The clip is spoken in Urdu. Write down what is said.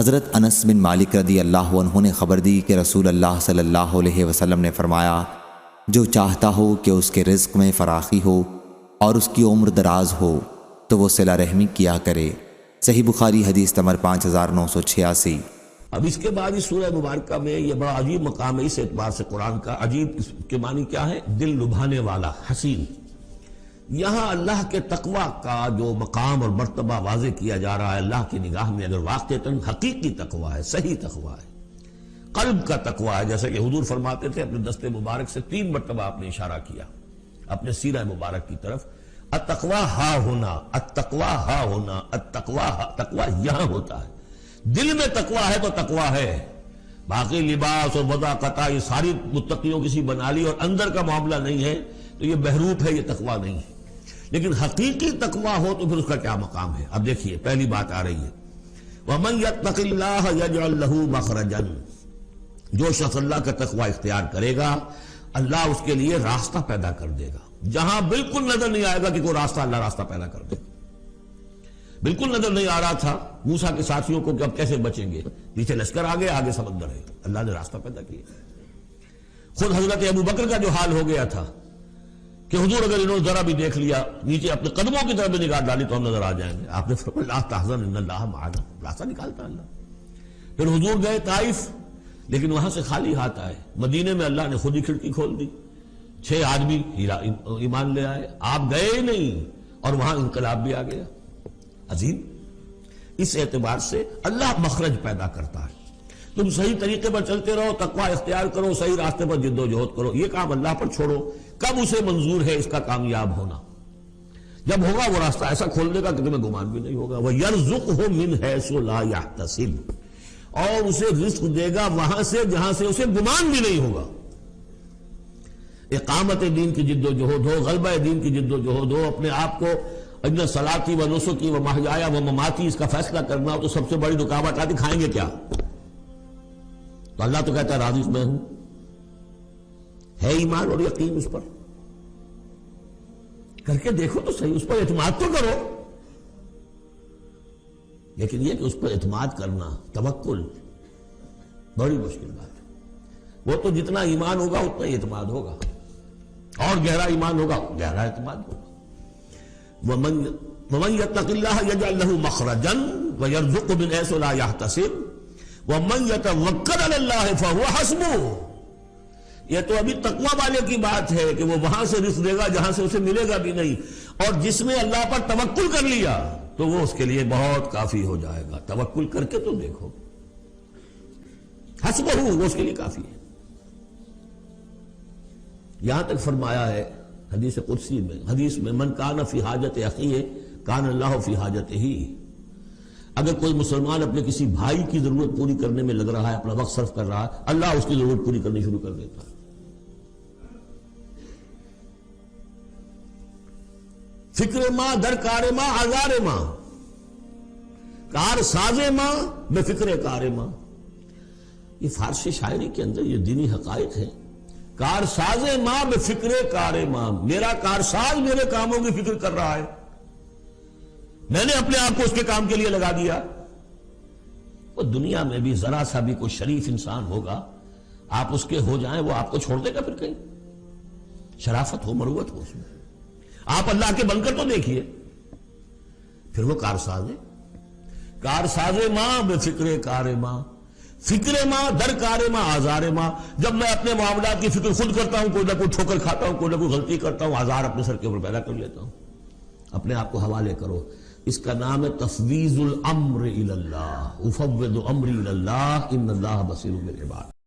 حضرت انس بن مالک رضی اللہ عنہ نے خبر دی کہ رسول اللہ صلی اللہ علیہ وسلم نے فرمایا، جو چاہتا ہو کہ اس کے رزق میں فراخی ہو اور اس کی عمر دراز ہو تو وہ صلہ رحمی کیا کرے۔ صحیح بخاری حدیث نمبر 5986۔ اب اس کے بعد اس سورہ مبارکہ میں یہ بڑا عجیب مقام ہے اس اعتبار سے قرآن کا۔ عجیب اس کے معنی کیا ہے؟ دل لبھانے والا، حسین۔ یہاں اللہ کے تقوی کا جو مقام اور مرتبہ واضح کیا جا رہا ہے اللہ کی نگاہ میں، اگر واقعتاً حقیقی تقوی ہے، صحیح تقوی ہے، قلب کا تقوی ہے، جیسا کہ حضور فرماتے تھے اپنے دست مبارک سے 3 مرتبہ آپ نے اشارہ کیا اپنے سیرہ مبارک کی طرف، التقوی ہا ہونا، التقوی ہا ہونا، التقوی ہا، تقوی یہاں ہوتا ہے۔ دل میں تقوی ہے تو تقوی ہے، باقی لباس اور وضاقت یہ ساری متقیوں کسی بنا لی اور اندر کا معاملہ نہیں ہے تو یہ بہروپ ہے، یہ تقوی نہیں ہے۔ لیکن حقیقی تقوی ہو تو پھر اس کا کیا مقام ہے؟ اب دیکھیے پہلی بات آ رہی ہے، وَمَن يَتَّقِ اللَّهَ يَجْعَلْ لَهُ مَخْرَجًا، جو شخص اللہ کا تقوی اختیار کرے گا اللہ اس کے لیے راستہ پیدا کر دے گا، جہاں بالکل نظر نہیں آئے گا کہ کوئی راستہ، اللہ راستہ پیدا کر دے۔ بالکل نظر نہیں آ رہا تھا موسیٰ کے ساتھیوں کو کہ اب کیسے بچیں گے، پیچھے لشکر آگے، آگے سمندر ہے، اللہ نے راستہ پیدا کیا۔ خود حضرت ابو بکر کا جو حال ہو گیا تھا کہ حضور اگر انہوں نے ذرا بھی دیکھ لیا، نیچے اپنے قدموں کی طرف بھی نگاہ ڈالی تو ہم نظر آ جائیں گے، آپ نے فرمایا لا تحزن ان اللہ معنا، راستہ نکالتا اللہ۔ پھر حضور گئے طائف، لیکن وہاں سے خالی ہاتھ آئے، مدینے میں اللہ نے خود ہی کھڑکی کھول دی، 6 آدمی ایمان لے آئے، آپ گئے ہی نہیں اور وہاں انقلاب بھی آ گیا۔ عظیم، اس اعتبار سے اللہ مخرج پیدا کرتا ہے، تم صحیح طریقے پر چلتے رہو، تقوی اختیار کرو، صحیح راستے پر جد و جہد کرو، یہ کام اللہ پر چھوڑو۔ کب اسے منظور ہے اس کا کامیاب ہونا؟ جب ہوگا وہ راستہ ایسا کھول دے گا کہ تمہیں گمان بھی نہیں ہوگا، وَيَرْزُقْهُ مِنْ حَيْثُ لَا يَحْتَسِبُ، اور اسے رزق دے گا وہاں سے جہاں سے اسے گمان بھی نہیں ہوگا۔ اقامت دین کی جد و جہد ہو، غلبہ دین کی جد و جہد ہو، اپنے آپ کو اِنَّ صَلَاتِي وَنُسُكِي وَمَحْيَايَ وَمَمَاتِي اس کا فیصلہ کرنا ہو تو سب سے بڑی رکاوٹ آتی، کھائیں گے کیا؟ تو اللہ تو کہتا ہے راضی میں ہوں، ہے ایمان اور یقین اس پر، کر کے دیکھو تو صحیح، اس پر اعتماد تو کرو۔ لیکن یہ کہ اس پر اعتماد کرنا، توکل، بڑی مشکل بات ہے۔ وہ تو جتنا ایمان ہوگا اتنا ہی اعتماد ہوگا، اور گہرا ایمان ہوگا گہرا اعتماد ہوگا۔ وَمَن يَتَّقِ اللَّهَ يَجْعَلْ لَهُ مَخْرَجًا وَيَرْزُقْهُ مِنْ حَيْثُ لَا يَحْتَسِبُ وَمَن يَتَوَكَّلْ عَلَى اللَّهِ فَهُوَ حَسْبُهُ۔ یہ تو ابھی تقوی والے کی بات ہے کہ وہ وہاں سے رزق دے گا جہاں سے اسے ملے گا بھی نہیں، اور جس نے اللہ پر توکل کر لیا تو وہ اس کے لیے بہت کافی ہو جائے گا۔ توکل کر کے تو دیکھو، حسبہ، وہ اس کے لیے کافی ہے۔ یہاں تک فرمایا ہے حدیث قدسی میں، حدیث میں، من کان فی حاجت اخیہ کان اللہ فی حاجتہ، اگر کوئی مسلمان اپنے کسی بھائی کی ضرورت پوری کرنے میں لگ رہا ہے، اپنا وقت صرف کر رہا ہے، اللہ اس کی ضرورت پوری کرنی شروع کر دیتا ہے۔ فکر ماں در کار ماں آزار ماں، کار ساز ماں بے فکر کار ماں، یہ فارسی شاعری کے اندر یہ دینی حقائق ہیں۔ کار ساز ماں بے فکر کار ماں، میرا کارساز میرے کاموں کی فکر کر رہا ہے، میں نے اپنے آپ کو اس کے کام کے لیے لگا دیا۔ وہ دنیا میں بھی ذرا سا بھی کوئی شریف انسان ہوگا، آپ اس کے ہو جائیں، وہ آپ کو چھوڑ دے گا پھر کہیں؟ شرافت ہو، مروت ہو اس میں، آپ اللہ کے بن کر تو دیکھیے، پھر وہ کارساز ہے۔ کارساز ماں بے فکر کار ماں، فکر ماں در کار ماں آزار ماں، جب میں اپنے معاملات کی فکر خود کرتا ہوں، کوئی نہ کوئی ٹھوکر کھاتا ہوں، کوئی نہ کوئی غلطی کرتا ہوں، آزار اپنے سر کے اوپر پیدا کر لیتا ہوں۔ اپنے آپ کو حوالے کرو، اس کا نام ہے تفویض الامر الی اللہ، افوض امری الی اللہ ان اللہ بصیر بالعباد۔